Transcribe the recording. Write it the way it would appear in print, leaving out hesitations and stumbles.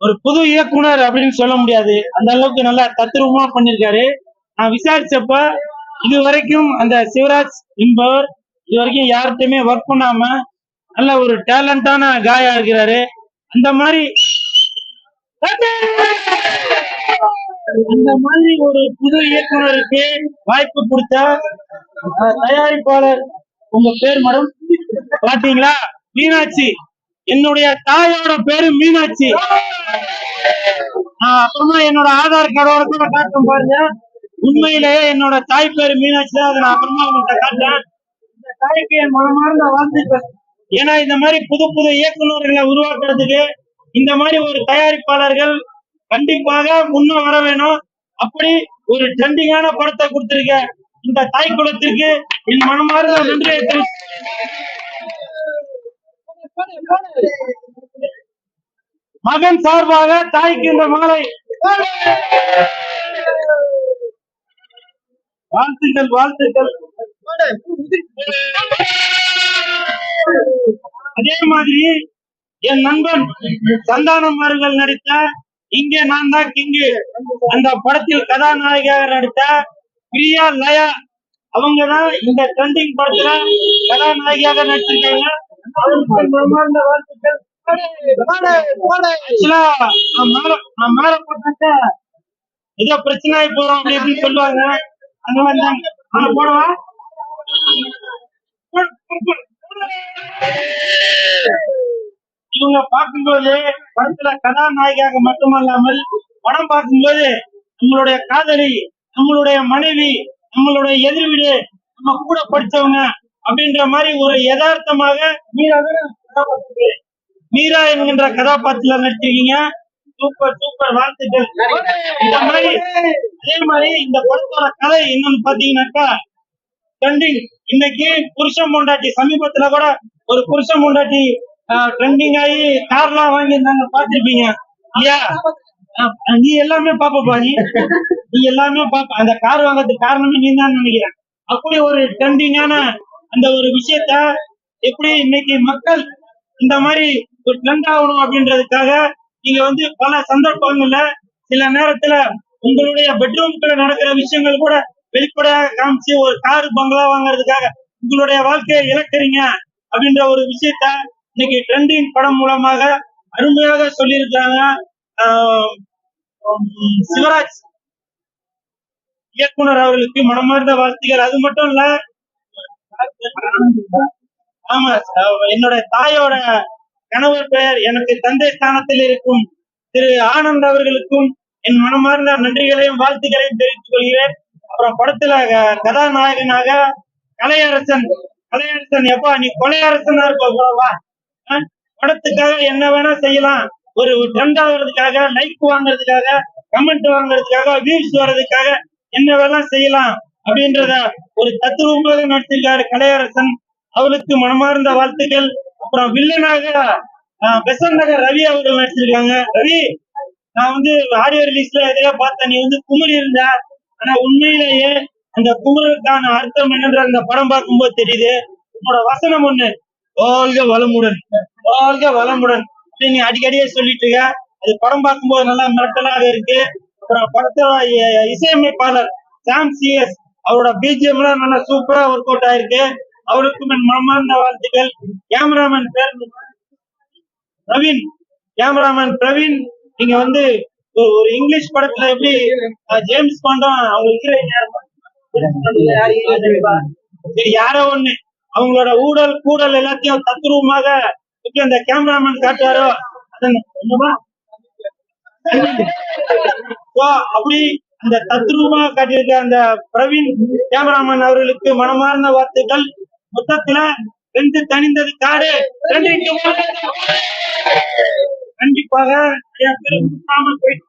ஒரு புது இயக்குனர் அப்படின்னு சொல்ல முடியாது, அந்த அளவுக்கு நல்லா தத்ரூபமா பண்ணிருக்காரு. நான் விசாரிச்சப்ப இது வரைக்கும் அந்த சிவராஜ் என்பவர் இது வரைக்கும் யார்கிட்டயுமே ஒர்க் பண்ணாம நல்ல ஒரு டேலண்டான காயா இருக்கிறாரு. அந்த மாதிரி ஒரு புது இயக்குனருக்கு வாய்ப்பு கொடுத்த தயாரிப்பாளர், உங்க பேர் மேடம் பாத்தீங்களா? மீனாட்சி. என்னுடைய தாயோட பேரு மீனாட்சி. அப்புறமா என்னோட ஆதார் கார்டோட கூட காட்டும் பாருங்க. உண்மையிலேயே என்னோட தாய் பேரு மீனாட்சி தான். அதை நான் அப்புறமா உங்கள்கிட்ட காட்டுறேன். இந்த தாய்க்கு என் மனமார்ந்த வாழ்த்துக்கள். ஏன்னா இந்த மாதிரி புது புது இயக்குநர்களை உருவாக்குறதுக்கு இந்த மாதிரி ஒரு தயாரிப்பாளர்கள் கண்டிப்பாக முன்ன வர வேணும். அப்படி ஒரு ட்ரெண்டிங்கான படத்தை கொடுத்திருக்க இந்த தாய் குலத்திற்கு என் மனமார்ந்த நன்றியை மகன் சார்பாக தாய்க்கு இந்த மாலை. வாழ்த்துக்கள் வாழ்த்துக்கள். அதே மாதிரி என் நண்பன் சந்தானம் அவர்கள் நடித்த இங்கே நான் தான் கிங்கு அந்த படத்தில் கதாநாயகியாக நடித்த பிரியா லயா, அவங்கதான் இந்த ட்ரெண்டிங் படத்துல கதாநாயகியாக நடிச்சிருக்காங்க. வாழ்த்துக்கள். ஏதோ பிரச்சனை ஆகி போறோம் அப்படின்னு சொல்லுவாங்க. அந்த மாதிரி போடுவா. இவங்க பார்க்கும்போது படத்துல கதாநாயகியாக மட்டுமல்லாமல் படம் பார்க்கும்போது நம்மளுடைய காதலி, நம்மளுடைய மனைவி, நம்மளுடைய எதிர்விடு, நம்ம கூட படிச்சவங்க அப்படின்ற மாதிரி ஒரு யதார்த்தமாக மீரா என்கின்ற கதாபாத்திரத்தில் நடிச்சிருக்கீங்க. சூப்பர் சூப்பர், வாழ்த்துக்கள். அதே மாதிரி இந்த படத்தோட கதை என்னன்னு பாத்தீங்கன்னாக்கா ட்ரெண்டிங். இன்னைக்கு புருஷன் பொண்டாட்டி, சமீபத்துல கூட ஒரு புருஷன் பொண்டாட்டி ட்ரெண்டிங் ஆகி கார்லாம் வாங்கியிருந்தாங்க, பாத்திருப்பீங்க இல்லையா? நீ எல்லாமே பாப்பா, நீ எல்லாமே பாப்ப. அந்த கார் வாங்கறதுக்கு காரணமே நீ தான் நினைக்கிறேன். அப்படி ஒரு ட்ரெண்டிங்கான அந்த ஒரு விஷயத்த எப்படி இன்னைக்கு மக்கள் இந்த மாதிரி ஒரு ட்ரெண்ட் ஆகணும் அப்படின்றதுக்காக நீங்க வந்து பல சந்தர்ப்பங்கள்ல சில நேரத்துல உங்களுடைய பெட்ரூம்குள்ள நடக்கிற விஷயங்கள் கூட வெளிப்படையாக காமிச்சு ஒரு கார் பங்களா வாங்குறதுக்காக உங்களுடைய வாழ்க்கையை இழக்கிறீங்க அப்படின்ற ஒரு விஷயத்த இன்னைக்கு ட்ரெண்டிங் படம் மூலமாக அருமையாக சொல்லியிருக்காங்க சிவராஜ் இயக்குனர் அவர்களுக்கு மனமார்ந்த வாழ்த்துக்கள். அது மட்டும் இல்ல, ஆமா, என்னோட தாயோட கணவர் பெயர் எனக்கு தந்தை ஸ்தானத்தில் இருக்கும் திரு ஆனந்த் அவர்களுக்கும் என் மனமார்ந்த நன்றிகளையும் வாழ்த்துக்களையும் தெரிவித்துக் கொள்கிறேன். அப்புறம் படத்துல கதாநாயகனாக கலையரசன் எப்பா நீ கொலையரசனா இருப்பா, படத்துக்காக என்ன வேணா செய்யலாம். ஒரு ட்ரெண்ட் ஆகுறதுக்காக, லைக் வாங்குறதுக்காக, கமெண்ட் வாங்குறதுக்காக, வியூஸ் வர்றதுக்காக என்ன வேணா செய்யலாம் அப்படின்றத ஒரு தத்துவமாக நடத்திருக்காரு கலையரசன். அவருக்கு மனமார்ந்த வாழ்த்துக்கள். அப்புறம் வில்லனாக பெசன்ட் நகர் ரவி அவர்கள் நடிச்சிருக்காங்க. ரவி, நான் வந்து ஆடியோ ரிலீஸ்ல எதையோ பார்த்தேன், நீ வந்து குமுறி இருந்த. ஆனா உண்மையிலேயே அந்த குமுறலுக்கான அர்த்தம் என்னன்ற அந்த படம் பார்க்கும்போது தெரியுது. உன்னோட வசனம் ஒண்ணு, வாழ்க வளமுடன் வாழ்க வளமுடன் அப்படின்னு நீ அடிக்கடியே சொல்லிட்டு இருக்க. அது படம் பார்க்கும்போது நல்லா மிரட்டலாக இருக்கு. அப்புறம் படத்தோட இசையமைப்பாளர் சாம் சிஎஸ் அவரோட பிஜிஎம் எல்லாம் நல்லா சூப்பரா ஒர்க் அவுட் ஆயிருக்கு. அவருக்கும் என் மனமார்ந்த வாழ்த்துக்கள். கேமராமேன் பேர் பிரவீன், கேமராமேன் பிரவீன். நீங்க வந்து ஒரு இங்கிலீஷ் படத்துல எப்படி ஜேம்ஸ் பாண்டும் அவங்க யாரோ ஒண்ணு அவங்களோட ஊழல் கூடல் எல்லாத்தையும் தத்ரூபமாக அந்த கேமராமேன் காட்டுவாரோ அப்படி அந்த தத்ரூபமாக காட்டியிருக்க அந்த பிரவீன் கேமராமேன் அவர்களுக்கு மனமார்ந்த வாழ்த்துக்கள். மொத்தத்துல ரெண்டு தனிந்தது காடு கண்டிப்பாக போயிட்டு